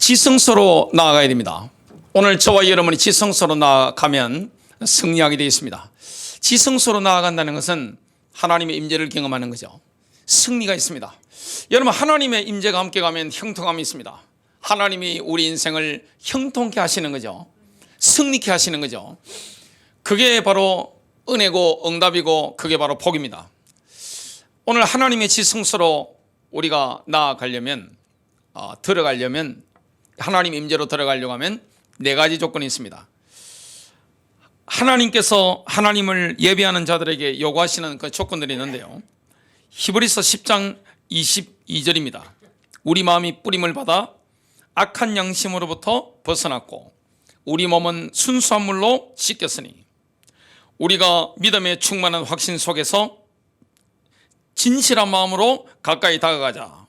지성소로 나아가야 됩니다. 오늘 저와 여러분이 지성소로 나아가면 승리하게 되어 있습니다. 지성소로 나아간다는 것은 하나님의 임재를 경험하는 거죠. 승리가 있습니다. 여러분, 하나님의 임재가 함께 가면 형통함이 있습니다. 하나님이 우리 인생을 형통케 하시는 거죠. 승리케 하시는 거죠. 그게 바로 은혜고 응답이고 그게 바로 복입니다. 오늘 하나님의 지성소로 우리가 나아가려면 들어가려면 하나님 임재로 들어가려고 하면 네 가지 조건이 있습니다. 하나님께서 하나님을 예배하는 자들에게 요구하시는 그 조건들이 있는데요. 히브리서 10장 22절입니다. 우리 마음이 뿌림을 받아 악한 양심으로부터 벗어났고 우리 몸은 순수한 물로 씻겼으니 우리가 믿음에 충만한 확신 속에서 진실한 마음으로 가까이 다가가자.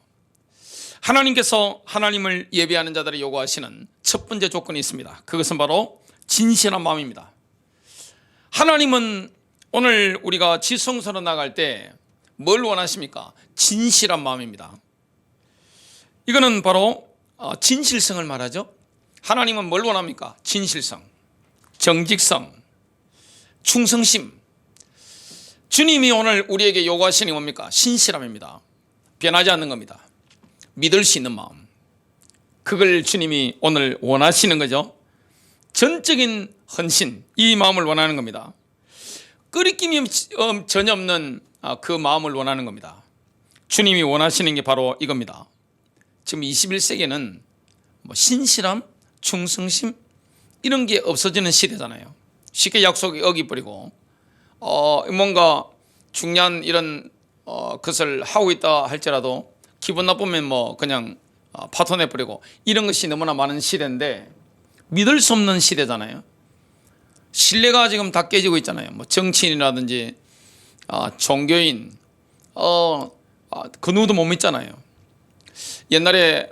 하나님께서 하나님을 예배하는 자들이 요구하시는 첫 번째 조건이 있습니다. 그것은 바로 진실한 마음입니다. 하나님은 오늘 우리가 지성소로 나갈 때 뭘 원하십니까? 진실한 마음입니다. 이거는 바로 진실성을 말하죠. 하나님은 뭘 원합니까? 진실성, 정직성, 충성심. 주님이 오늘 우리에게 요구하시는 게 뭡니까? 신실함입니다. 변하지 않는 겁니다. 믿을 수 있는 마음. 그걸 주님이 오늘 원하시는 거죠. 전적인 헌신, 이 마음을 원하는 겁니다. 끄리낌이 전혀 없는 그 마음을 원하는 겁니다. 주님이 원하시는 게 바로 이겁니다. 지금 21세기에는 신실함, 충성심 이런 게 없어지는 시대잖아요. 쉽게 약속이 어기버리고 뭔가 중요한 이런 것을 하고 있다 할지라도 기분 나쁘면 그냥 파토내버리고 이런 것이 너무나 많은 시대인데 믿을 수 없는 시대잖아요. 신뢰가 지금 다 깨지고 있잖아요. 정치인이라든지 종교인 그 누구도 못 믿잖아요. 옛날에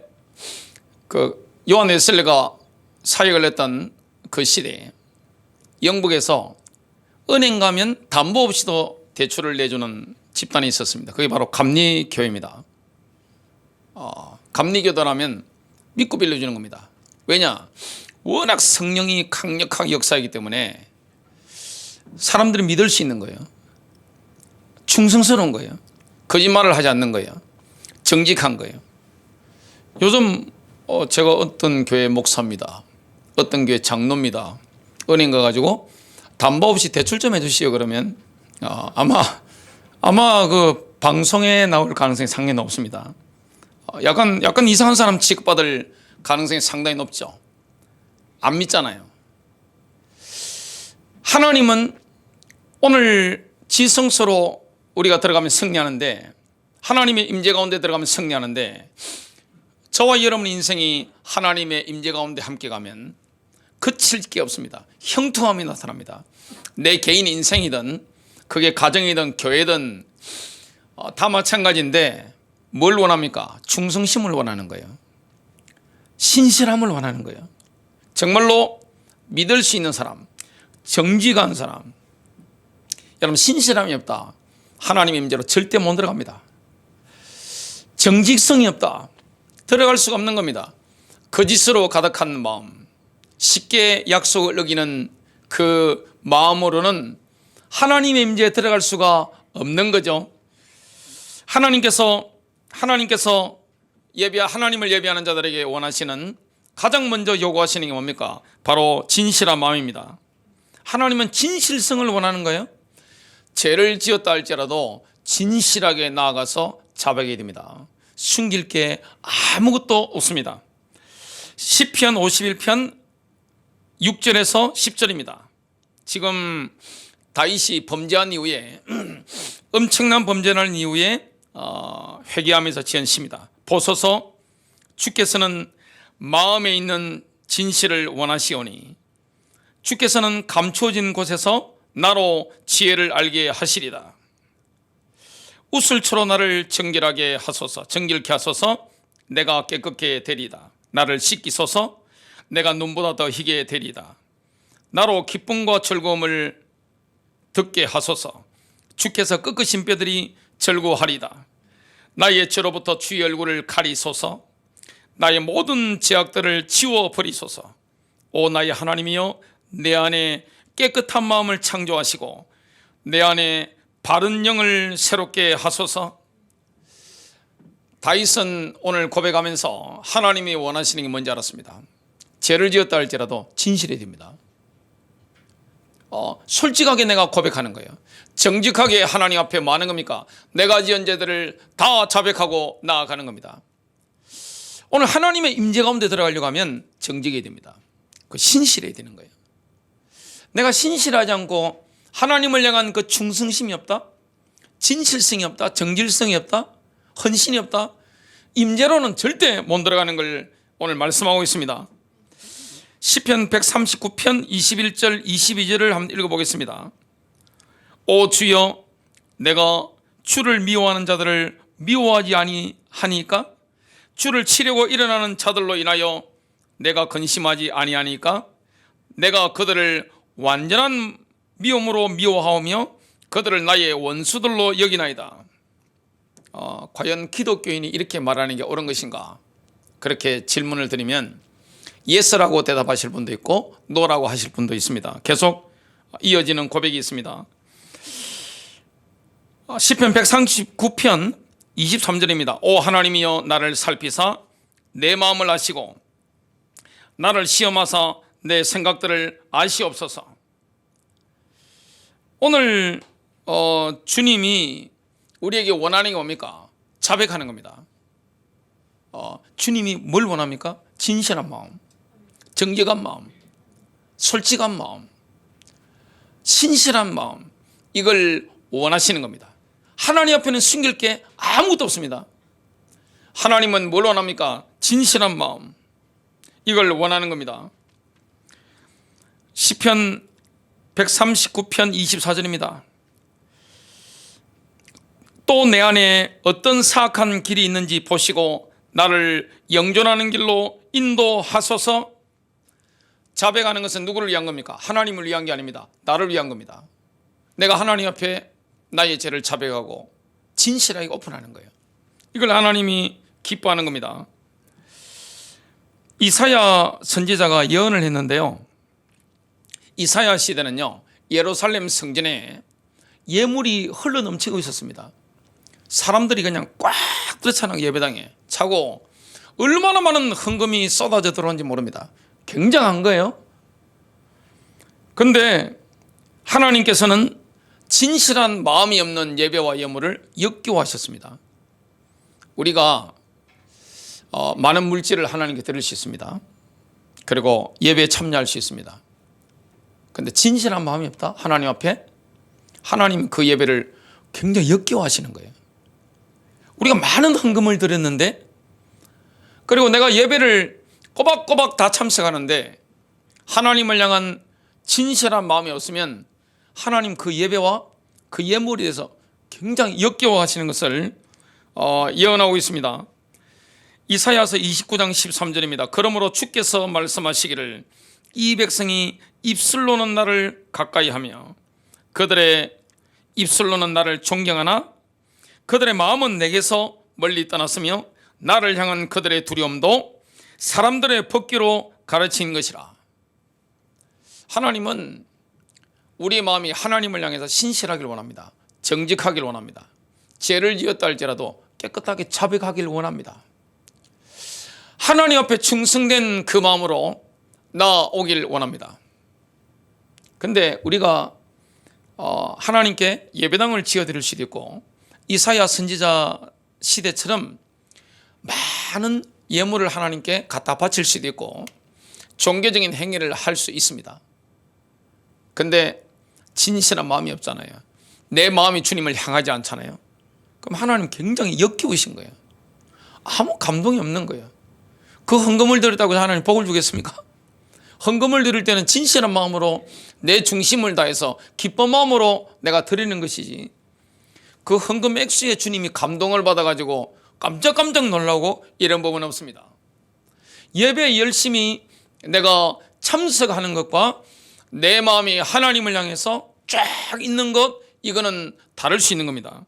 그 요한 웨슬리가 사역을 했던 그 시대에 영국에서 은행 가면 담보 없이도 대출을 내주는 집단이 있었습니다. 그게 바로 감리교회입니다. 감리교도라면 믿고 빌려주는 겁니다. 왜냐? 워낙 성령이 강력하게 역사하기 때문에 사람들이 믿을 수 있는 거예요. 충성스러운 거예요. 거짓말을 하지 않는 거예요. 정직한 거예요. 요즘 제가 어떤 교회 목사입니다. 어떤 교회 장로입니다. 은행 가가지고 담보 없이 대출 좀 해주시오 그러면 아마 그 방송에 나올 가능성이 상당히 높습니다. 약간 이상한 사람 취급받을 가능성이 상당히 높죠. 안 믿잖아요. 하나님은 오늘 지성소로 우리가 들어가면 승리하는데, 하나님의 임재 가운데 들어가면 승리하는데, 저와 여러분 인생이 하나님의 임재 가운데 함께 가면 그칠 게 없습니다. 형통함이 나타납니다. 내 개인 인생이든 그게 가정이든 교회든 다 마찬가지인데 뭘 원합니까? 충성심을 원하는 거예요. 신실함을 원하는 거예요. 정말로 믿을 수 있는 사람, 정직한 사람. 여러분, 신실함이 없다, 하나님의 임재로 절대 못 들어갑니다. 정직성이 없다, 들어갈 수가 없는 겁니다. 거짓으로 가득한 마음, 쉽게 약속을 어기는 그 마음으로는 하나님의 임재에 들어갈 수가 없는 거죠. 하나님께서 하나님을 예배하는 자들에게 원하시는 가장 먼저 요구하시는 게 뭡니까? 바로 진실한 마음입니다. 하나님은 진실성을 원하는 거예요. 죄를 지었다 할지라도 진실하게 나아가서 자백해야 됩니다. 숨길 게 아무것도 없습니다. 시편 51편 6절에서 10절입니다. 지금 다윗이 범죄한 이후에 엄청난 범죄를 한 이후에 회개하면서 지은 시입니다. 보소서, 주께서는 마음에 있는 진실을 원하시오니 주께서는 감추어진 곳에서 나로 지혜를 알게 하시리다. 웃을초로 나를 정결하게 하소서. 내가 깨끗게 되리다. 나를 씻기소서. 내가 눈보다 더 희게 되리다. 나로 기쁨과 즐거움을 듣게 하소서. 주께서 꺾으신 뼈들이 절구하리다. 나의 죄로부터 주의 얼굴을 가리소서. 나의 모든 죄악들을 지워버리소서. 오 나의 하나님이여, 내 안에 깨끗한 마음을 창조하시고 내 안에 바른 영을 새롭게 하소서. 다윗은 오늘 고백하면서 하나님이 원하시는 게 뭔지 알았습니다. 죄를 지었다 할지라도 진실해야 됩니다. 솔직하게 내가 고백하는 거예요. 정직하게 하나님 앞에 뭐 하는 겁니까? 내가 지은 죄들을 다 자백하고 나아가는 겁니다. 오늘 하나님의 임재 가운데 들어가려고 하면 정직해야 됩니다. 그 신실해야 되는 거예요. 내가 신실하지 않고 하나님을 향한 그 충성심이 없다, 진실성이 없다, 정질성이 없다, 헌신이 없다, 임재로는 절대 못 들어가는 걸 오늘 말씀하고 있습니다. 시편 139편 21절 22절을 한번 읽어보겠습니다. 오 주여, 내가 주를 미워하는 자들을 미워하지 아니하니까? 주를 치려고 일어나는 자들로 인하여 내가 근심하지 아니하니까? 내가 그들을 완전한 미움으로 미워하오며 그들을 나의 원수들로 여기나이다. 과연 기독교인이 이렇게 말하는 게 옳은 것인가? 그렇게 질문을 드리면 예스라고 대답하실 분도 있고 노라고 하실 분도 있습니다. 계속 이어지는 고백이 있습니다. 시편 139편 23절입니다. 오 하나님이여, 나를 살피사 내 마음을 아시고 나를 시험하사 내 생각들을 아시옵소서. 오늘 주님이 우리에게 원하는 게 뭡니까? 자백하는 겁니다. 주님이 뭘 원합니까? 진실한 마음, 정직한 마음, 솔직한 마음, 신실한 마음, 이걸 원하시는 겁니다. 하나님 앞에는 숨길 게 아무것도 없습니다. 하나님은 뭘 원합니까? 진실한 마음, 이걸 원하는 겁니다. 시편 139편 24절입니다. 또 내 안에 어떤 사악한 길이 있는지 보시고 나를 영존하는 길로 인도하소서. 자백하는 것은 누구를 위한 겁니까? 하나님을 위한 게 아닙니다. 나를 위한 겁니다. 내가 하나님 앞에 나의 죄를 자백하고 진실하게 오픈하는 거예요. 이걸 하나님이 기뻐하는 겁니다. 이사야 선지자가 예언을 했는데요, 이사야 시대는요, 예루살렘 성전에 예물이 흘러넘치고 있었습니다. 사람들이 그냥 꽉 들어차는 예배당에 차고 얼마나 많은 헌금이 쏟아져 들어오는지 모릅니다. 굉장한 거예요. 그런데 하나님께서는 진실한 마음이 없는 예배와 예물을 역겨워하셨습니다. 우리가 많은 물질을 하나님께 드릴 수 있습니다. 그리고 예배에 참여할 수 있습니다. 그런데 진실한 마음이 없다? 하나님 앞에? 하나님 그 예배를 굉장히 역겨워하시는 거예요. 우리가 많은 헌금을 드렸는데, 그리고 내가 예배를 꼬박꼬박 다 참석하는데 하나님을 향한 진실한 마음이 없으면 하나님 그 예배와 그 예물에 대해서 굉장히 역겨워하시는 것을 예언하고 있습니다. 이사야서 29장 13절입니다. 그러므로 주께서 말씀하시기를 이 백성이 입술로는 나를 가까이 하며 그들의 입술로는 나를 존경하나 그들의 마음은 내게서 멀리 떠났으며 나를 향한 그들의 두려움도 사람들의 법기로 가르친 것이라. 하나님은 우리의 마음이 하나님을 향해서 신실하기를 원합니다. 정직하기를 원합니다. 죄를 지었다 할지라도 깨끗하게 자백하기를 원합니다. 하나님 앞에 충성된 그 마음으로 나오길 원합니다. 그런데 우리가 하나님께 예배당을 지어드릴 수도 있고 이사야 선지자 시대처럼 많은 예물을 하나님께 갖다 바칠 수도 있고 종교적인 행위를 할 수 있습니다. 그런데 진실한 마음이 없잖아요. 내 마음이 주님을 향하지 않잖아요. 그럼 하나님 굉장히 역기우신 거예요. 아무 감동이 없는 거예요. 그 헌금을 드렸다고 하나님 복을 주겠습니까? 헌금을 드릴 때는 진실한 마음으로 내 중심을 다해서 기쁜 마음으로 내가 드리는 것이지, 그 헌금 액수에 주님이 감동을 받아가지고 깜짝깜짝 놀라고 이런 법은 없습니다. 예배에 열심히 내가 참석하는 것과 내 마음이 하나님을 향해서 쫙 있는 것, 이거는 다를 수 있는 겁니다.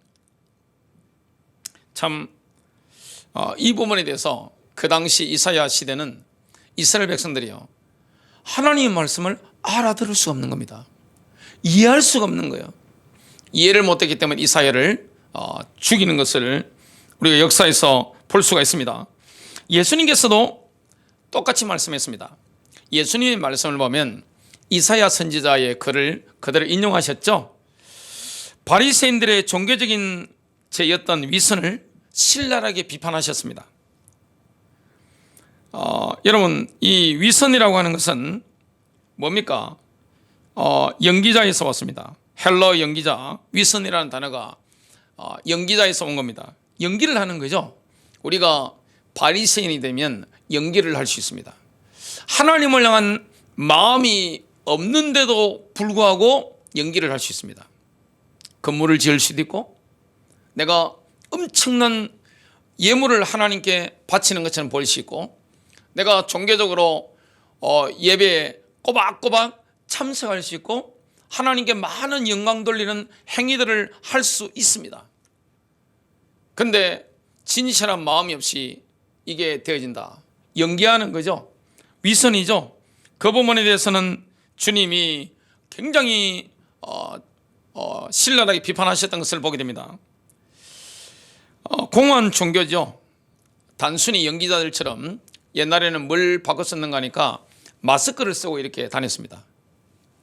참 이 부분에 대해서 그 당시 이사야 시대는 이스라엘 백성들이요, 하나님의 말씀을 알아들을 수가 없는 겁니다. 이해할 수가 없는 거예요. 이해를 못했기 때문에 이사야를 죽이는 것을 우리가 역사에서 볼 수가 있습니다. 예수님께서도 똑같이 말씀했습니다. 예수님의 말씀을 보면 이사야 선지자의 글을 그대로 인용하셨죠. 바리새인들의 종교적인 죄였던 위선을 신랄하게 비판하셨습니다. 여러분, 이 위선이라고 하는 것은 뭡니까? 연기자에서 왔습니다. 헬러 연기자, 위선이라는 단어가 연기자에서 온 겁니다. 연기를 하는 거죠. 우리가 바리새인이 되면 연기를 할 수 있습니다. 하나님을 향한 마음이 없는데도 불구하고 연기를 할 수 있습니다. 건물을 지을 수도 있고, 내가 엄청난 예물을 하나님께 바치는 것처럼 보일 수 있고, 내가 종교적으로 예배에 꼬박꼬박 참석할 수 있고, 하나님께 많은 영광 돌리는 행위들을 할 수 있습니다. 근데 진실한 마음이 없이 이게 되어진다. 연기하는 거죠. 위선이죠. 그 부분에 대해서는 주님이 굉장히 신랄하게 비판하셨던 것을 보게 됩니다. 공허한 종교죠. 단순히 연기자들처럼 옛날에는 뭘 바꿔 썼는가 하니까 마스크를 쓰고 이렇게 다녔습니다.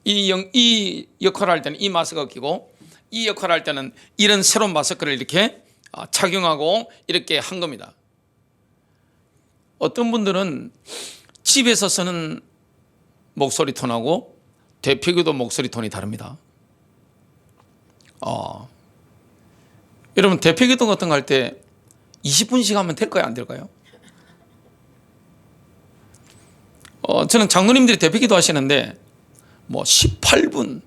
이 역할을 할 때는 이 마스크가 끼고, 이 역할을 할 때는 이런 새로운 마스크를 이렇게 착용하고 이렇게 한 겁니다. 어떤 분들은 집에서 쓰는 목소리 톤하고 대표기도 목소리 톤이 다릅니다. 여러분, 대표기도 같은 거 할 때 20분씩 하면 될까요, 안 될까요? 저는 장로님들이 대표기도 하시는데 뭐 18분,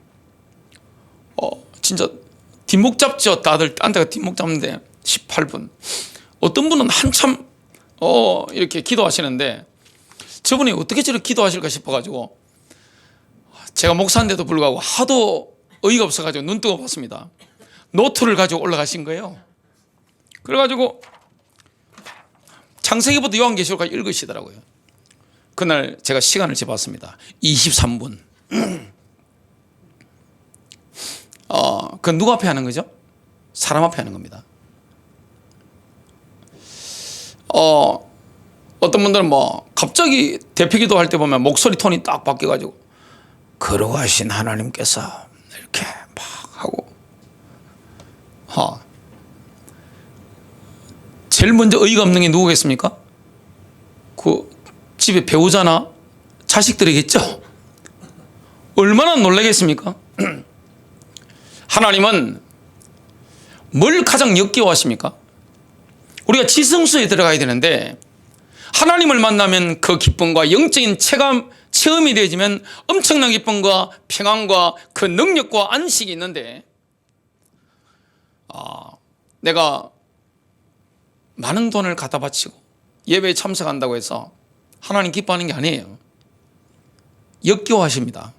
진짜 뒷목 잡죠. 다들 딴 데가 뒷목 잡는데 18분. 어떤 분은 한참 이렇게 기도하시는데 저분이 어떻게 저렇게 기도하실까 싶어가지고 제가 목사인데도 불구하고 하도 어이가 없어가지고 눈 뜨고 봤습니다. 노트를 가지고 올라가신 거예요. 그래가지고 창세기부터 요한계시록까지 읽으시더라고요. 그날 제가 시간을 재봤습니다. 23분. 그 누구 앞에 하는 거죠? 사람 앞에 하는 겁니다. 어떤 분들은 뭐 갑자기 대표기도 할 때 보면 목소리 톤이 딱 바뀌어가지고 거룩하신 하나님께서 이렇게 막 하고, 제일 먼저 어이가 없는 게 누구겠습니까? 그 집에 배우자나 자식들이겠죠. 얼마나 놀라겠습니까? 하나님은 뭘 가장 역겨워하십니까? 우리가 지성소에 들어가야 되는데 하나님을 만나면 그 기쁨과 영적인 체험이 되어지면 엄청난 기쁨과 평안과 그 능력과 안식이 있는데, 내가 많은 돈을 갖다 바치고 예배에 참석한다고 해서 하나님 기뻐하는 게 아니에요. 역겨워하십니다.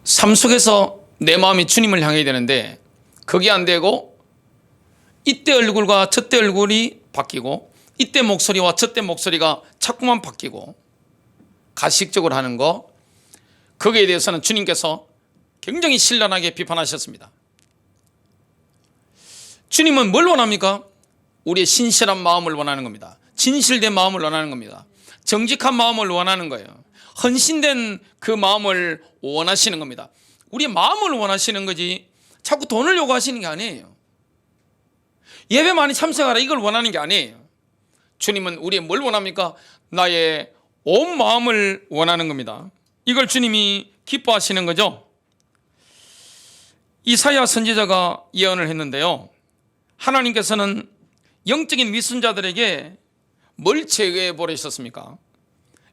삶 속에서 내 마음이 주님을 향해야 되는데 그게 안 되고, 이때 얼굴과 저때 얼굴이 바뀌고, 이때 목소리와 저때 목소리가 자꾸만 바뀌고 가식적으로 하는 거, 거기에 대해서는 주님께서 굉장히 신랄하게 비판하셨습니다. 주님은 뭘 원합니까? 우리의 신실한 마음을 원하는 겁니다. 진실된 마음을 원하는 겁니다. 정직한 마음을 원하는 거예요. 헌신된 그 마음을 원하시는 겁니다. 우리의 마음을 원하시는 거지 자꾸 돈을 요구하시는 게 아니에요. 예배 많이 참석하라 이걸 원하는 게 아니에요. 주님은 우리의 뭘 원합니까? 나의 온 마음을 원하는 겁니다. 이걸 주님이 기뻐하시는 거죠. 이사야 선지자가 예언을 했는데요, 하나님께서는 영적인 위선자들에게 뭘 제거해 버리셨습니까?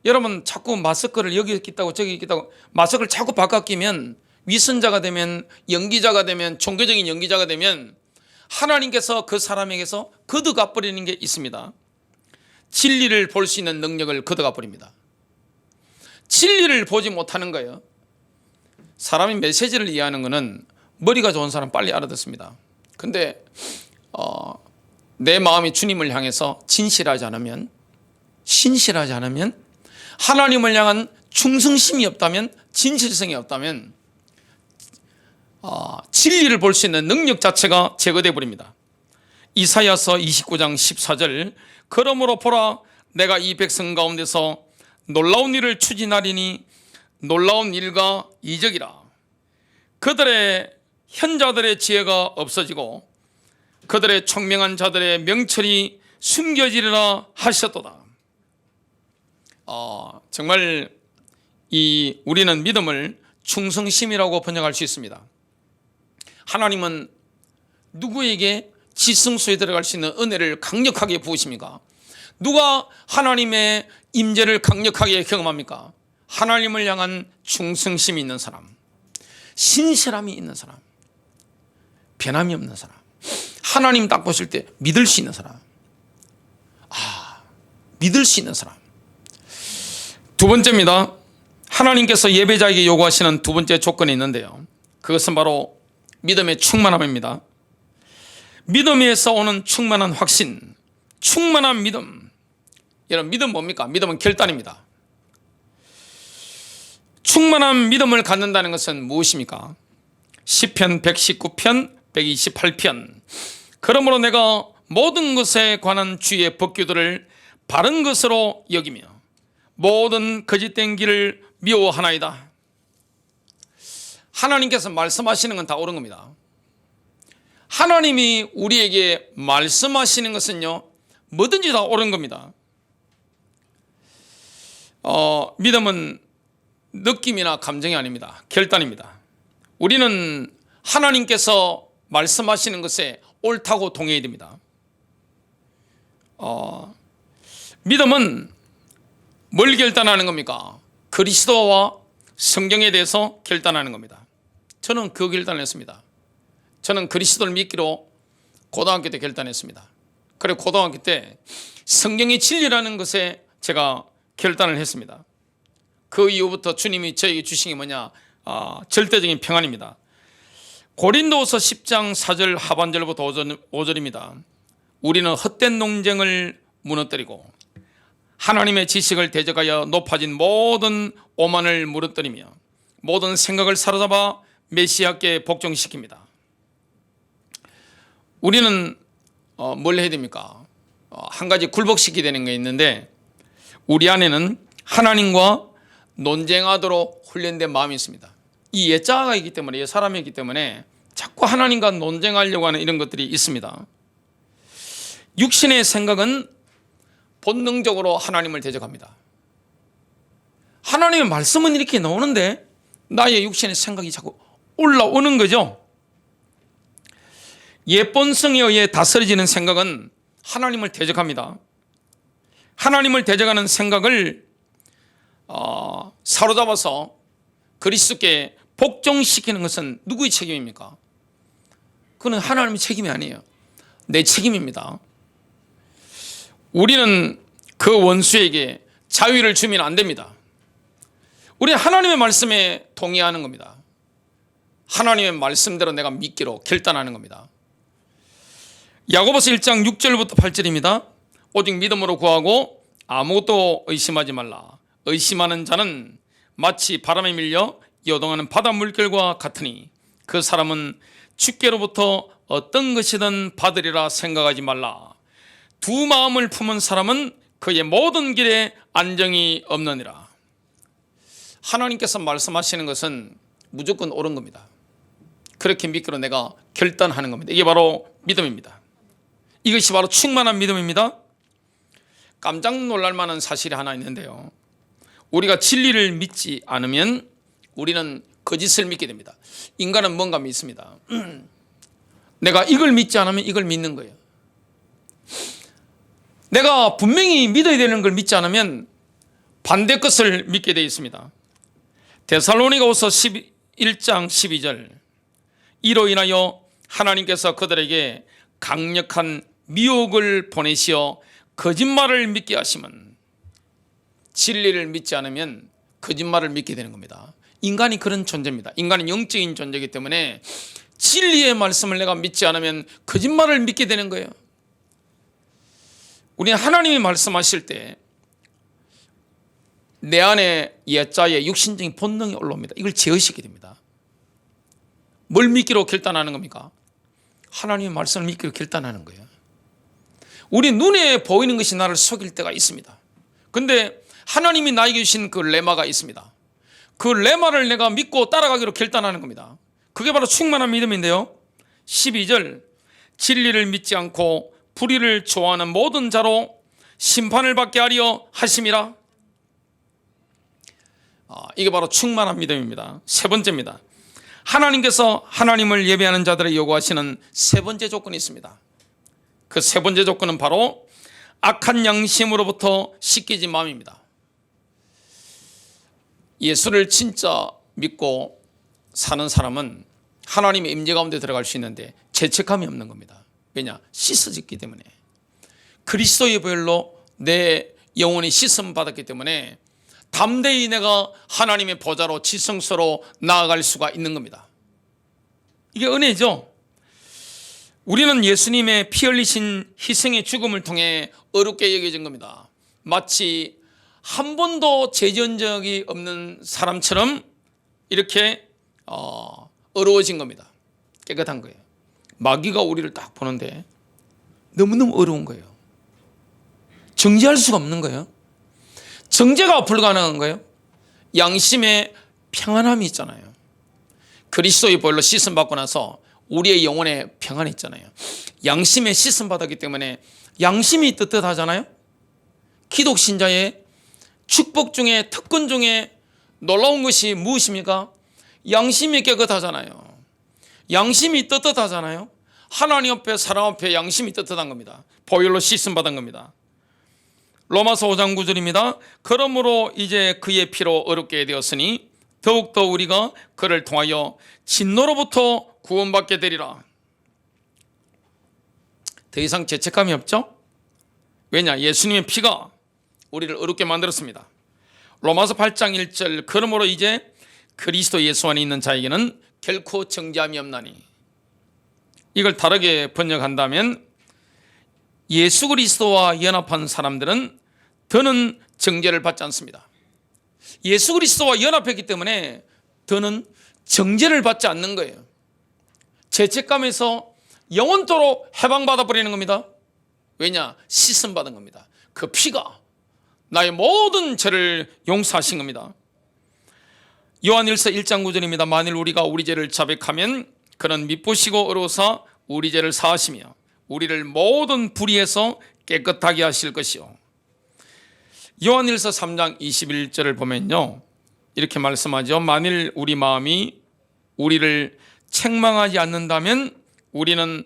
여러분, 자꾸 마스크를 여기 끼다고 저기 끼다고 마스크를 자꾸 바꿔 끼면 위선자가 되면, 연기자가 되면, 종교적인 연기자가 되면 하나님께서 그 사람에게서 걷어가 버리는 게 있습니다. 진리를 볼 수 있는 능력을 걷어가 버립니다. 진리를 보지 못하는 거예요. 사람이 메시지를 이해하는 것은 머리가 좋은 사람 빨리 알아듣습니다. 근데 내 마음이 주님을 향해서 진실하지 않으면, 신실하지 않으면, 하나님을 향한 충성심이 없다면, 진실성이 없다면 진리를 볼 수 있는 능력 자체가 제거되어 버립니다. 이사야서 29장 14절, 그러므로 보라, 내가 이 백성 가운데서 놀라운 일을 추진하리니 놀라운 일과 이적이라. 그들의 현자들의 지혜가 없어지고 그들의 총명한 자들의 명철이 숨겨지리라 하셨도다. 정말 우리는 믿음을 충성심이라고 번역할 수 있습니다. 하나님은 누구에게 지성소에 들어갈 수 있는 은혜를 강력하게 부으십니까? 누가 하나님의 임재를 강력하게 경험합니까? 하나님을 향한 충성심이 있는 사람, 신실함이 있는 사람, 변함이 없는 사람, 하나님 딱 보실 때 믿을 수 있는 사람, 믿을 수 있는 사람. 두 번째입니다. 하나님께서 예배자에게 요구하시는 두 번째 조건이 있는데요, 그것은 바로 믿음의 충만함입니다. 믿음에서 오는 충만한 확신, 충만한 믿음. 여러분, 믿음 뭡니까? 믿음은 결단입니다. 충만한 믿음을 갖는다는 것은 무엇입니까? 시편 119편 128편, 그러므로 내가 모든 것에 관한 주의 법규들을 바른 것으로 여기며 모든 거짓된 길을 미워하나이다. 하나님께서 말씀하시는 건 다 옳은 겁니다. 하나님이 우리에게 말씀하시는 것은요, 뭐든지 다 옳은 겁니다. 믿음은 느낌이나 감정이 아닙니다. 결단입니다. 우리는 하나님께서 말씀하시는 것에 옳다고 동의해야 됩니다. 믿음은 뭘 결단하는 겁니까? 그리스도와 성경에 대해서 결단하는 겁니다. 저는 그 결단을 했습니다. 저는 그리스도를 믿기로 고등학교 때 결단했습니다. 그리고 고등학교 때 성경이 진리라는 것에 제가 결단을 했습니다. 그 이후부터 주님이 저에게 주신 게 뭐냐? 절대적인 평안입니다. 고린도후서 10장 4절 하반절부터 5절입니다. 우리는 헛된 논쟁을 무너뜨리고 하나님의 지식을 대적하여 높아진 모든 오만을 무너뜨리며 모든 생각을 사로잡아 메시아께 복종시킵니다. 우리는 뭘 해야 됩니까? 한 가지 굴복시키게 되는 게 있는데, 우리 안에는 하나님과 논쟁하도록 훈련된 마음이 있습니다. 이 옛자가 있기 때문에, 옛 사람이기 때문에 자꾸 하나님과 논쟁하려고 하는 이런 것들이 있습니다. 육신의 생각은 본능적으로 하나님을 대적합니다. 하나님의 말씀은 이렇게 나오는데 나의 육신의 생각이 자꾸 올라오는 거죠. 옛 본성에 의해 다스려지는 생각은 하나님을 대적합니다. 하나님을 대적하는 생각을 사로잡아서 그리스도께 복종시키는 것은 누구의 책임입니까? 그건 하나님의 책임이 아니에요. 내 책임입니다. 우리는 그 원수에게 자유를 주면 안 됩니다. 우리는 하나님의 말씀에 동의하는 겁니다. 하나님의 말씀대로 내가 믿기로 결단하는 겁니다. 야고보서 1장 6절부터 8절입니다. 오직 믿음으로 구하고 아무것도 의심하지 말라. 의심하는 자는 마치 바람에 밀려 요동하는 바다 물결과 같으니 그 사람은 주께로부터 어떤 것이든 받으리라 생각하지 말라. 두 마음을 품은 사람은 그의 모든 길에 안정이 없느니라. 하나님께서 말씀하시는 것은 무조건 옳은 겁니다. 그렇게 믿기로 내가 결단하는 겁니다. 이게 바로 믿음입니다. 이것이 바로 충만한 믿음입니다. 깜짝 놀랄 만한 사실이 하나 있는데요, 우리가 진리를 믿지 않으면 우리는 거짓을 믿게 됩니다. 인간은 뭔가 믿습니다. 내가 이걸 믿지 않으면 이걸 믿는 거예요. 내가 분명히 믿어야 되는 걸 믿지 않으면 반대 것을 믿게 되어 있습니다. 데살로니가후서 11장 12절, 이로 인하여 하나님께서 그들에게 강력한 미혹을 보내시어 거짓말을 믿게 하시면, 진리를 믿지 않으면 거짓말을 믿게 되는 겁니다. 인간이 그런 존재입니다. 인간은 영적인 존재이기 때문에 진리의 말씀을 내가 믿지 않으면 거짓말을 믿게 되는 거예요. 우리는 하나님이 말씀하실 때 내 안에 옛자의 육신적인 본능이 올라옵니다. 이걸 제어시키게 됩니다. 뭘 믿기로 결단하는 겁니까? 하나님의 말씀을 믿기로 결단하는 거예요. 우리 눈에 보이는 것이 나를 속일 때가 있습니다. 그런데 하나님이 나에게 주신 그 레마가 있습니다. 그 레마를 내가 믿고 따라가기로 결단하는 겁니다. 그게 바로 충만한 믿음인데요. 12절, 진리를 믿지 않고 불의를 좋아하는 모든 자로 심판을 받게 하려 하심이라. 이게 바로 충만한 믿음입니다. 세 번째입니다. 하나님께서 하나님을 예배하는 자들의 요구하시는 세 번째 조건이 있습니다. 그 세 번째 조건은 바로 악한 양심으로부터 씻겨진 마음입니다. 예수를 진짜 믿고 사는 사람은 하나님의 임재 가운데 들어갈 수 있는데 죄책감이 없는 겁니다. 왜냐? 씻어졌기 때문에. 그리스도의 보혈로 내 영혼이 씻음 받았기 때문에 담대히 내가 하나님의 보좌로 지성소로 나아갈 수가 있는 겁니다. 이게 은혜죠. 우리는 예수님의 피 흘리신 희생의 죽음을 통해 어렵게 여겨진 겁니다. 마치 한 번도 죄 지은 적이 없는 사람처럼 이렇게 어려워진 겁니다. 깨끗한 거예요. 마귀가 우리를 딱 보는데 너무너무 어려운 거예요. 정죄할 수가 없는 거예요. 정죄가 불가능한 거예요. 양심의 평안함이 있잖아요. 그리스도의 보혈로 씻음 받고 나서 우리의 영혼에 평안이 있잖아요. 양심에 씻음 받았기 때문에 양심이 떳떳하잖아요. 기독신자의 축복 중에 특권 중에 놀라운 것이 무엇입니까? 양심이 깨끗하잖아요. 양심이 떳떳하잖아요. 하나님 앞에 사람 앞에 양심이 떳떳한 겁니다. 보혈로 씻음 받은 겁니다. 로마서 5장 9절입니다. 그러므로 이제 그의 피로 어렵게 되었으니 더욱더 우리가 그를 통하여 진노로부터 구원받게 되리라. 더 이상 죄책감이 없죠? 왜냐? 예수님의 피가 우리를 어렵게 만들었습니다. 로마서 8장 1절, 그러므로 이제 그리스도 예수 안에 있는 자에게는 결코 정죄함이 없나니. 이걸 다르게 번역한다면 예수 그리스도와 연합한 사람들은 더는 정죄를 받지 않습니다. 예수 그리스도와 연합했기 때문에 더는 정죄를 받지 않는 거예요. 죄책감에서 영원토록 해방받아 버리는 겁니다. 왜냐? 씻음 받은 겁니다. 그 피가 나의 모든 죄를 용서하신 겁니다. 요한일서 1장 9절입니다. 만일 우리가 우리 죄를 자백하면 그는 미쁘시고 어로사 우리 죄를 사하시며 우리를 모든 불의에서 깨끗하게 하실 것이요. 요한일서 3장 21절을 보면요, 이렇게 말씀하죠. 만일 우리 마음이 우리를 책망하지 않는다면 우리는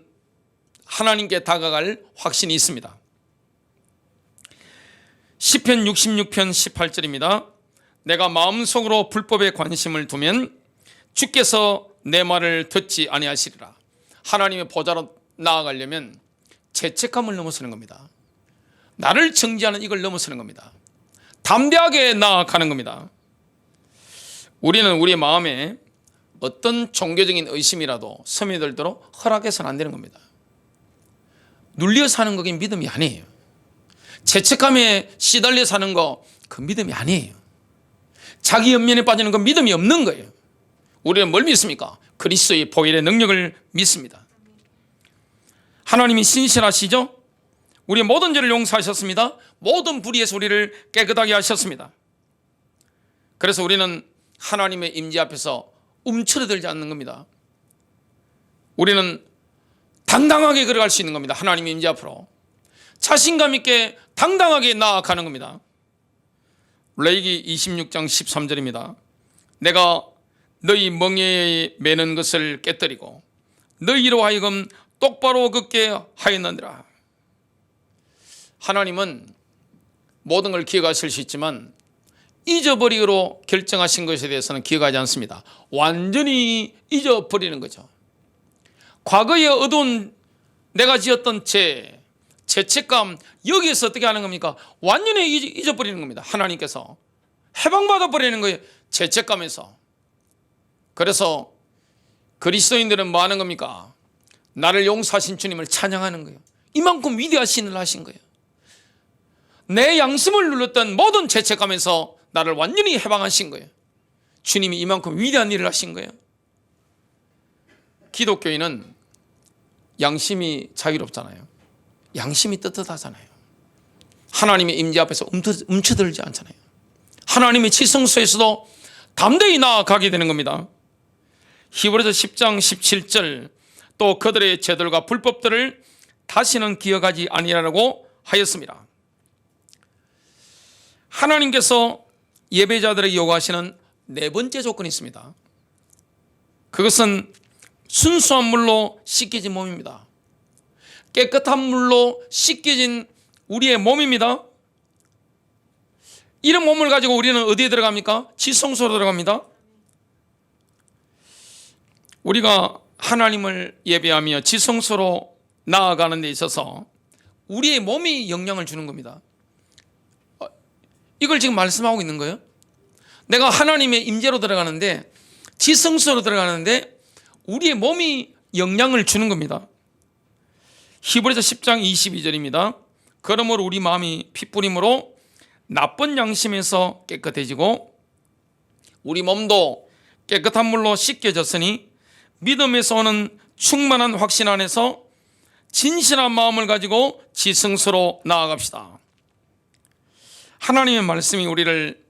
하나님께 다가갈 확신이 있습니다. 시편 66편 18절입니다. 내가 마음속으로 불법에 관심을 두면 주께서 내 말을 듣지 아니하시리라. 하나님의 보좌로 나아가려면 죄책감을 넘어서는 겁니다. 나를 정죄하는 이걸 넘어서는 겁니다. 담대하게 나아가는 겁니다. 우리는 우리 마음에 어떤 종교적인 의심이라도 스며들도록 허락해서는 안 되는 겁니다. 눌려 사는 거긴 믿음이 아니에요. 죄책감에 시달려 사는 거 그 믿음이 아니에요. 자기 연민에 빠지는 건 믿음이 없는 거예요. 우리는 뭘 믿습니까? 그리스도의 보혈의 능력을 믿습니다. 하나님이 신실하시죠? 우리의 모든 죄를 용서하셨습니다. 모든 불의에서 우리를 깨끗하게 하셨습니다. 그래서 우리는 하나님의 임재 앞에서 움츠러들지 않는 겁니다. 우리는 당당하게 걸어갈 수 있는 겁니다. 하나님의 임재 앞으로 자신감 있게 당당하게 나아가는 겁니다. 레위기 26장 13절입니다. 내가 너희 멍에에 매는 것을 깨뜨리고 너희로 하여금 똑바로 걷게 하였느니라. 하나님은 모든 걸 기억하실 수 있지만 잊어버리기로 결정하신 것에 대해서는 기억하지 않습니다. 완전히 잊어버리는 거죠. 과거에 어두운 내가 지었던 죄책감, 여기에서 어떻게 하는 겁니까? 완전히 잊어버리는 겁니다. 하나님께서 해방받아 버리는 거예요. 죄책감에서. 그래서 그리스도인들은 뭐 하는 겁니까? 나를 용서하신 주님을 찬양하는 거예요. 이만큼 위대하신 일을 하신 거예요. 내 양심을 눌렀던 모든 죄책감에서 나를 완전히 해방하신 거예요. 주님이 이만큼 위대한 일을 하신 거예요. 기독교인은 양심이 자유롭잖아요. 양심이 떳떳하잖아요. 하나님의 임재 앞에서 움츠들지 않잖아요. 하나님의 지성소에서도 담대히 나아가게 되는 겁니다. 히브리서 10장 17절 또 그들의 죄들과 불법들을 다시는 기억하지 아니하라고 하였습니다. 하나님께서 예배자들에게 요구하시는 네 번째 조건이 있습니다. 그것은 순수한 물로 씻겨진 몸입니다. 깨끗한 물로 씻겨진 우리의 몸입니다. 이런 몸을 가지고 우리는 어디에 들어갑니까? 지성소로 들어갑니다. 우리가 하나님을 예배하며 지성소로 나아가는 데 있어서 우리의 몸이 영향을 주는 겁니다. 이걸 지금 말씀하고 있는 거예요. 내가 하나님의 임재로 들어가는데, 지성소로 들어가는데 우리의 몸이 영향을 주는 겁니다. 히브리서 10장 22절입니다. 그러므로 우리 마음이 핏부림으로 나쁜 양심에서 깨끗해지고 우리 몸도 깨끗한 물로 씻겨졌으니 믿음에서 오는 충만한 확신 안에서 진실한 마음을 가지고 지성소로 나아갑시다. 하나님의 말씀이 우리를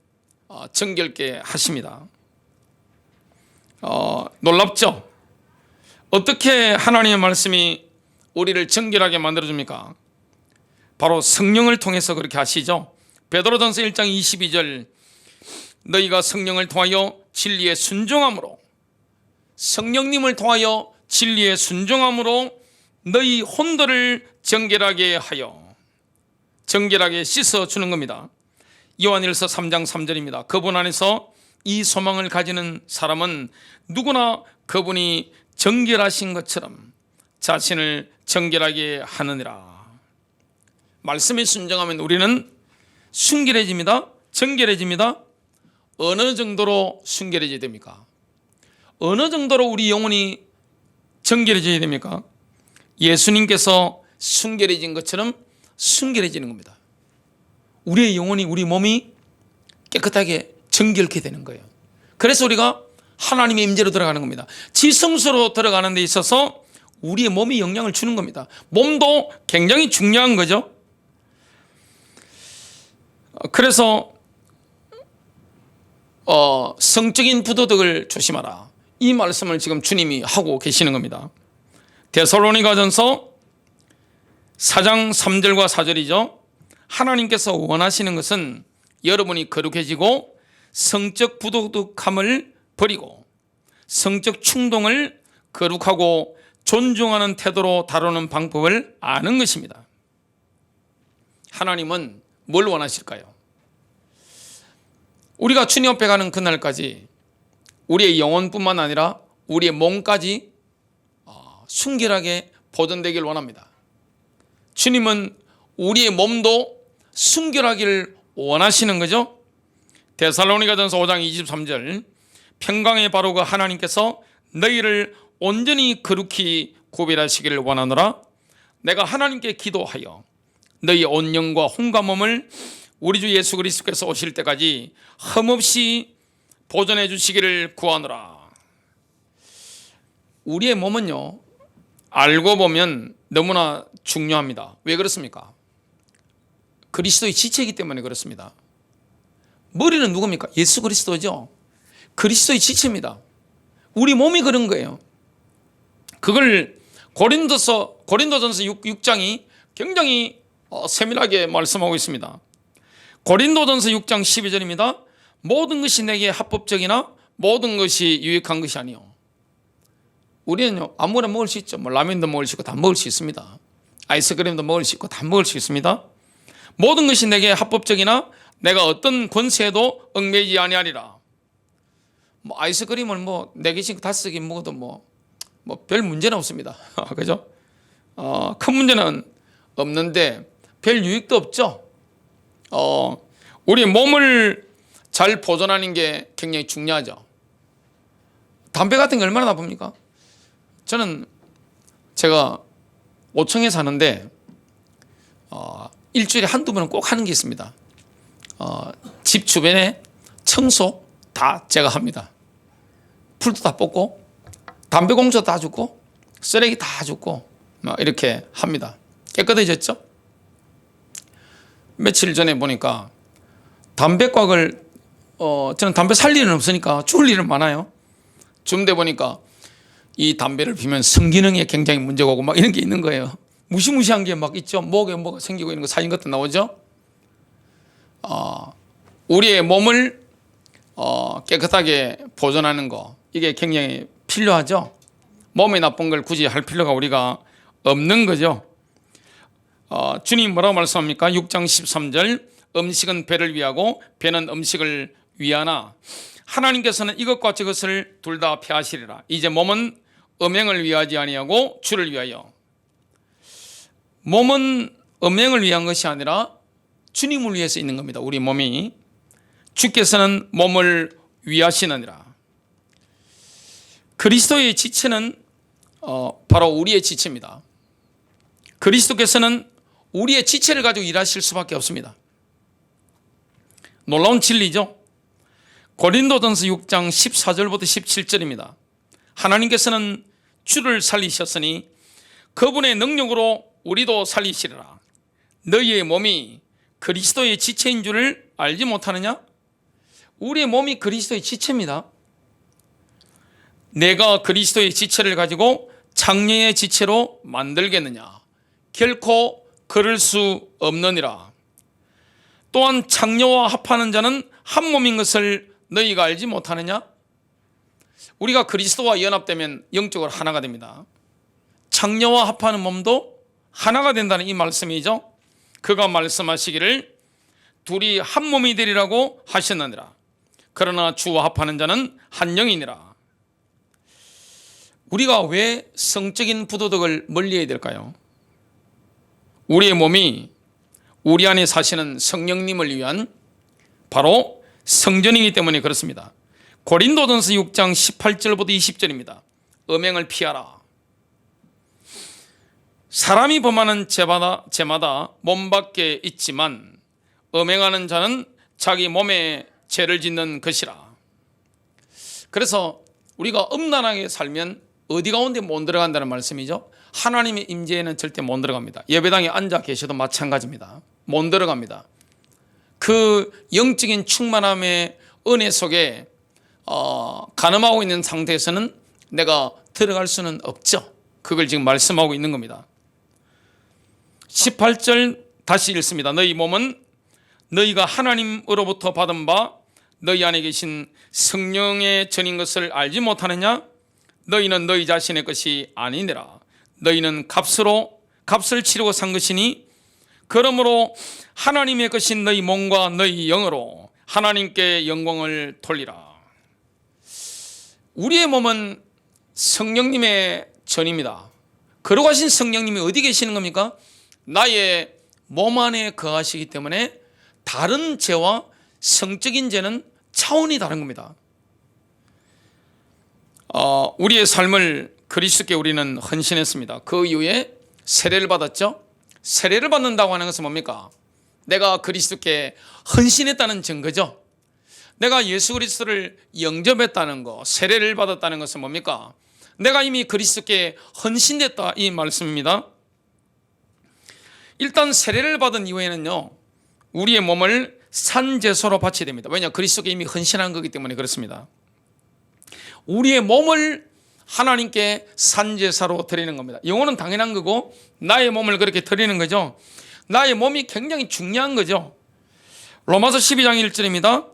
정결케 하십니다. 놀랍죠? 어떻게 하나님의 말씀이 우리를 정결하게 만들어줍니까? 바로 성령을 통해서 그렇게 하시죠. 베드로전서 1장 22절 너희가 성령을 통하여 진리에 순종함으로, 성령님을 통하여 진리에 순종함으로 너희 혼들을 정결하게 하여, 정결하게 씻어주는 겁니다. 요한일서 3장 3절입니다. 그분 안에서 이 소망을 가지는 사람은 누구나 그분이 정결하신 것처럼 자신을 정결하게 하느니라. 말씀에 순종하면 우리는 순결해집니다. 정결해집니다. 어느 정도로 순결해져야 됩니까? 어느 정도로 우리 영혼이 정결해져야 됩니까? 예수님께서 순결해진 것처럼 순결해지는 겁니다. 우리의 영혼이, 우리 몸이 깨끗하게 정결케 되는 거예요. 그래서 우리가 하나님의 임재로 들어가는 겁니다. 지성소로 들어가는 데 있어서 우리의 몸이 영향을 주는 겁니다. 몸도 굉장히 중요한 거죠. 그래서 성적인 부도덕을 조심하라, 이 말씀을 지금 주님이 하고 계시는 겁니다. 데살로니가전서 4장 3절과 4절이죠. 하나님께서 원하시는 것은 여러분이 거룩해지고 성적 부도덕함을 버리고 성적 충동을 거룩하고 존중하는 태도로 다루는 방법을 아는 것입니다. 하나님은 뭘 원하실까요? 우리가 주님 앞에 가는 그날까지 우리의 영혼뿐만 아니라 우리의 몸까지 순결하게 보존되길 원합니다. 주님은 우리의 몸도 순결하기를 원하시는 거죠. 데살로니가전서 5장 23절 평강의 바로 그 하나님께서 너희를 온전히 거룩히 구별하시기를 원하노라. 내가 하나님께 기도하여 너희 온 영과 혼과 몸을 우리 주 예수 그리스도께서 오실 때까지 흠없이 보존해 주시기를 구하노라. 우리의 몸은요, 알고 보면 너무나 중요합니다. 왜 그렇습니까? 그리스도의 지체이기 때문에 그렇습니다. 머리는 누굽니까? 예수 그리스도죠. 그리스도의 지체입니다. 우리 몸이 그런 거예요. 그걸 고린도전서 6장이 굉장히 세밀하게 말씀하고 있습니다. 고린도전서 6장 12절입니다. 모든 것이 내게 합법적이나 모든 것이 유익한 것이 아니요. 우리는요, 아무거나 먹을 수 있죠. 라면도 먹을 수 있고 다 먹을 수 있습니다. 아이스크림도 먹을 수 있고 다 먹을 수 있습니다. 모든 것이 내게 합법적이나 내가 어떤 권세에도 얽매이지 아니하리라. 아이스크림을 4개씩 5개 먹어도 별 문제는 없습니다. 그죠? 큰 문제는 없는데 별 유익도 없죠. 우리 몸을 잘 보존하는 게 굉장히 중요하죠. 담배 같은 게 얼마나 나쁩니까? 저는 제가 5층에 사는데 일주일에 한두 번은 꼭 하는 게 있습니다. 집 주변에 청소 다 제가 합니다. 풀도 다 뽑고 담배 공조 다 줍고 쓰레기 다 줍고 이렇게 합니다. 깨끗해졌죠? 며칠 전에 보니까 담배곽을 저는 담배 살 일은 없으니까 주울 일은 많아요. 줌대 보니까 이 담배를 피면 성기능에 굉장히 문제가 오고 막 이런 게 있는 거예요. 무시무시한 게 막 있죠. 목에 뭐가 생기고 이런 거 사진 같은 나오죠. 우리의 몸을 깨끗하게 보존하는 거, 이게 굉장히 필요하죠. 몸에 나쁜 걸 굳이 할 필요가 우리가 없는 거죠. 주님 뭐라고 말씀합니까? 6장 13절, 음식은 배를 위하고 배는 음식을 위하나 하나님께서는 이것과 저것을 둘 다 폐하시리라. 이제 몸은 음행을 위하지 아니하고 주를 위하여. 몸은 음행을 위한 것이 아니라 주님을 위해서 있는 겁니다. 우리 몸이. 주께서는 몸을 위하시느니라. 그리스도의 지체는 바로 우리의 지체입니다. 그리스도께서는 우리의 지체를 가지고 일하실 수밖에 없습니다. 놀라운 진리죠. 고린도전서 6장 14절부터 17절입니다. 하나님께서는 주를 살리셨으니 그분의 능력으로 우리도 살리시리라. 너희의 몸이 그리스도의 지체인 줄을 알지 못하느냐? 우리의 몸이 그리스도의 지체입니다. 내가 그리스도의 지체를 가지고 장녀의 지체로 만들겠느냐? 결코 그럴 수 없느니라. 또한 장녀와 합하는 자는 한 몸인 것을 너희가 알지 못하느냐? 우리가 그리스도와 연합되면 영적으로 하나가 됩니다. 장녀와 합하는 몸도 하나가 된다는 이 말씀이죠. 그가 말씀하시기를 둘이 한 몸이 되리라고 하셨느니라. 그러나 주와 합하는 자는 한 영이니라. 우리가 왜 성적인 부도덕을 멀리해야 될까요? 우리의 몸이 우리 안에 사시는 성령님을 위한 바로 성전이기 때문에 그렇습니다. 고린도전서 6장 18절부터 20절입니다. 음행을 피하라. 사람이 범하는 죄마다 몸 밖에 있지만 음행하는 자는 자기 몸에 죄를 짓는 것이라. 그래서 우리가 음란하게 살면 어디 가운데 못 들어간다는 말씀이죠. 하나님의 임재에는 절대 못 들어갑니다. 예배당에 앉아 계셔도 마찬가지입니다. 못 들어갑니다. 그 영적인 충만함의 은혜 속에 가늠하고 있는 상태에서는 내가 들어갈 수는 없죠. 그걸 지금 말씀하고 있는 겁니다. 18절 다시 읽습니다. 너희 몸은 너희가 하나님으로부터 받은 바 너희 안에 계신 성령의 전인 것을 알지 못하느냐? 너희는 너희 자신의 것이 아니니라. 너희는 값을 치르고 산 것이니 그러므로 하나님의 것인 너희 몸과 너희 영으로 하나님께 영광을 돌리라. 우리의 몸은 성령님의 전입니다. 거룩하신 성령님이 어디 계시는 겁니까? 나의 몸 안에 거하시기 때문에 다른 죄와 성적인 죄는 차원이 다른 겁니다. 우리의 삶을 그리스도께 우리는 헌신했습니다. 그 이후에 세례를 받았죠. 세례를 받는다고 하는 것은 뭡니까? 내가 그리스도께 헌신했다는 증거죠. 내가 예수 그리스도를 영접했다는 것, 세례를 받았다는 것은 뭡니까? 내가 이미 그리스도께 헌신됐다 이 말씀입니다. 일단 세례를 받은 이후에는요, 우리의 몸을 산제사로 바쳐야 됩니다. 왜냐? 그리스도께 이미 헌신한 거기 때문에 그렇습니다. 우리의 몸을 하나님께 산제사로 드리는 겁니다. 영혼은 당연한 거고 나의 몸을 그렇게 드리는 거죠. 나의 몸이 굉장히 중요한 거죠. 로마서 12장 1절입니다.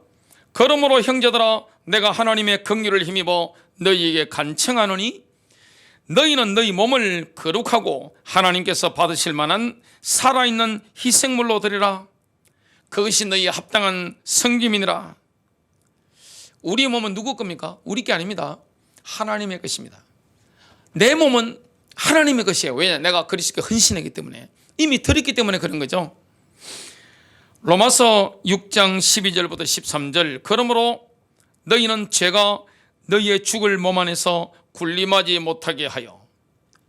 그러므로 형제들아 내가 하나님의 긍휼을 힘입어 너희에게 간청하노니 너희는 너희 몸을 거룩하고 하나님께서 받으실 만한 살아있는 희생물로 드리라. 그것이 너희에 합당한 섬김이니라. 우리의 몸은 누구 겁니까? 우리 게 아닙니다. 하나님의 것입니다. 내 몸은 하나님의 것이에요. 왜냐? 내가 그리스도께 헌신했기 때문에, 이미 드렸기 때문에 그런 거죠. 로마서 6장 12절부터 13절. 그러므로 너희는 죄가 너희의 죽을 몸 안에서 군림하지 못하게 하여.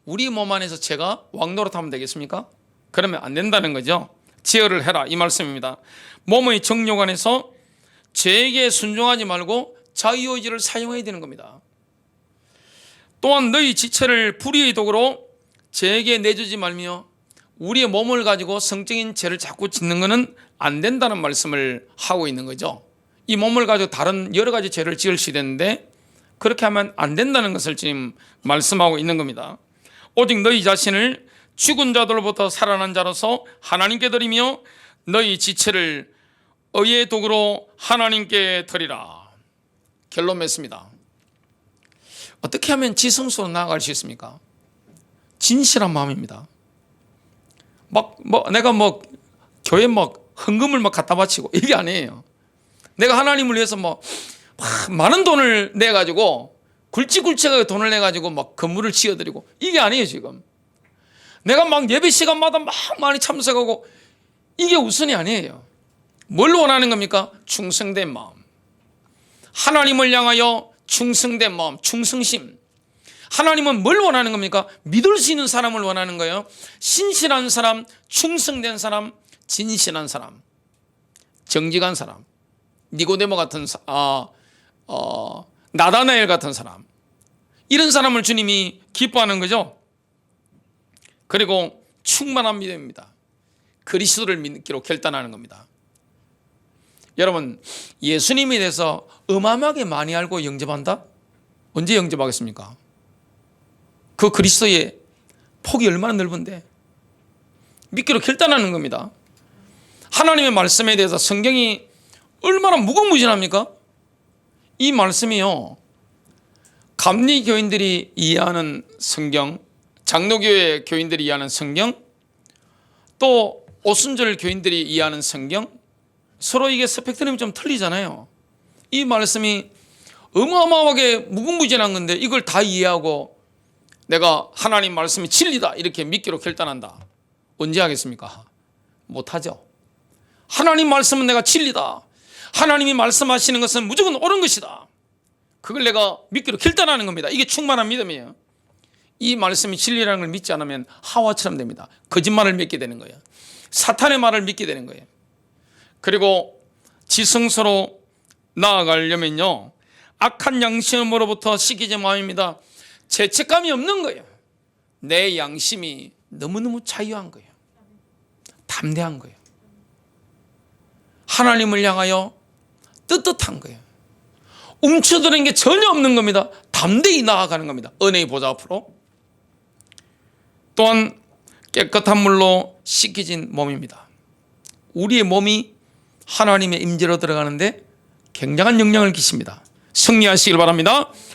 우리 몸 안에서 죄가 왕노릇하면 되겠습니까? 그러면 안 된다는 거죠. 제어를 해라 이 말씀입니다. 몸의 정욕안에서 죄에게 순종하지 말고 자유의지를 사용해야 되는 겁니다. 또한 너희 지체를 불의의 도구로 죄에게 내주지 말며 우리의 몸을 가지고 성적인 죄를 자꾸 짓는 것은 안 된다는 말씀을 하고 있는 거죠. 이 몸을 가지고 다른 여러 가지 죄를 지을 수 있는데 그렇게 하면 안 된다는 것을 지금 말씀하고 있는 겁니다. 오직 너희 자신을 죽은 자들로부터 살아난 자로서 하나님께 드리며 너희 지체를 의의 도구로 하나님께 드리라. 결론 맺습니다. 어떻게 하면 지성소로 나아갈 수 있습니까? 진실한 마음입니다. 내가 교회 헌금을 갖다 바치고 이게 아니에요. 내가 하나님을 위해서 많은 돈을 내가지고 굵직굵직하게 돈을 내가지고 건물을 지어드리고 이게 아니에요. 지금 내가 예배 시간마다 많이 참석하고 이게 우선이 아니에요. 뭘 원하는 겁니까? 충성된 마음, 하나님을 향하여 충성된 마음, 충성심. 하나님은 뭘 원하는 겁니까? 믿을 수 있는 사람을 원하는 거예요. 신실한 사람, 충성된 사람, 진실한 사람, 정직한 사람, 니고데모 같은 나다나엘 같은 사람, 이런 사람을 주님이 기뻐하는 거죠. 그리고 충만한 믿음입니다. 그리스도를 믿기로 결단하는 겁니다. 여러분, 예수님에 대해서 어마어마하게 많이 알고 영접한다? 언제 영접하겠습니까? 그 그리스도의 폭이 얼마나 넓은데 믿기로 결단하는 겁니다. 하나님의 말씀에 대해서 성경이 얼마나 무궁무진합니까? 이 말씀이요, 감리 교인들이 이해하는 성경, 장로교회 교인들이 이해하는 성경, 또 오순절 교인들이 이해하는 성경, 서로 이게 스펙트럼이 좀 틀리잖아요. 이 말씀이 어마어마하게 무궁무진한 건데 이걸 다 이해하고 내가 하나님 말씀이 진리다 이렇게 믿기로 결단한다. 언제 하겠습니까? 못하죠. 하나님 말씀은 내가 진리다, 하나님이 말씀하시는 것은 무조건 옳은 것이다, 그걸 내가 믿기로 결단하는 겁니다. 이게 충만한 믿음이에요. 이 말씀이 진리라는 걸 믿지 않으면 하와처럼 됩니다. 거짓말을 믿게 되는 거예요. 사탄의 말을 믿게 되는 거예요. 그리고 지성소로 나아가려면요, 악한 양심으로부터 씻기지 마음입니다. 죄책감이 없는 거예요. 내 양심이 너무너무 자유한 거예요. 담대한 거예요. 하나님을 향하여 떳떳한 거예요. 움츠드는 게 전혀 없는 겁니다. 담대히 나아가는 겁니다. 은혜의 보좌 앞으로. 또한 깨끗한 물로 씻겨진 몸입니다. 우리의 몸이 하나님의 임재로 들어가는데 굉장한 영향을 끼칩니다. 승리하시길 바랍니다.